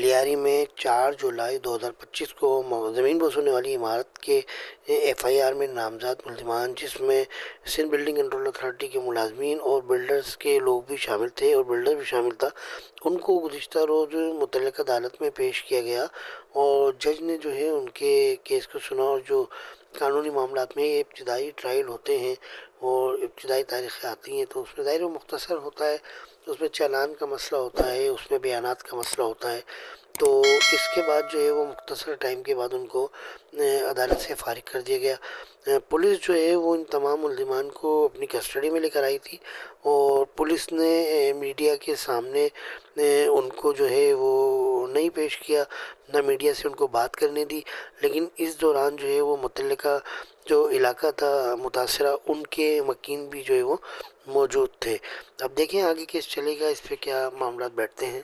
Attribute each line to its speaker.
Speaker 1: لیاری میں 4 جولائی 2025 کو زمین بوس ہونے والی عمارت کے ایف آئی آر میں نامزد ملزمان، جس میں سندھ بلڈنگ کنٹرول اتھارٹی کے ملازمین اور بلڈرز کے لوگ بھی شامل تھے اور بلڈر بھی شامل تھا، ان کو گزشتہ روز متعلقہ عدالت میں پیش کیا گیا اور جج نے جو ہے ان کے کیس کو سنا۔ اور جو قانونی معاملات میں ابتدائی ٹرائل ہوتے ہیں اور ابتدائی تاریخیں آتی ہیں تو اس میں ظاہر و مختصر ہوتا ہے، اس میں چالان کا مسئلہ ہوتا ہے، اس میں بیانات کا مسئلہ ہوتا ہے۔ تو اس کے بعد جو ہے وہ مختصر ٹائم کے بعد ان کو عدالت سے فارغ کر دیا گیا۔ پولیس جو ہے وہ ان تمام ملزمان کو اپنی کسٹڈی میں لے کر آئی تھی اور پولیس نے میڈیا کے سامنے ان کو جو ہے وہ نہیں پیش کیا، نہ میڈیا سے ان کو بات کرنے دی، لیکن اس دوران جو ہے وہ متعلقہ جو علاقہ تھا متاثرہ، ان کے مکین بھی جو ہے وہ موجود تھے۔ اب دیکھیں آگے کیس چلے گا، اس پہ کیا معاملات بیٹھتے ہیں۔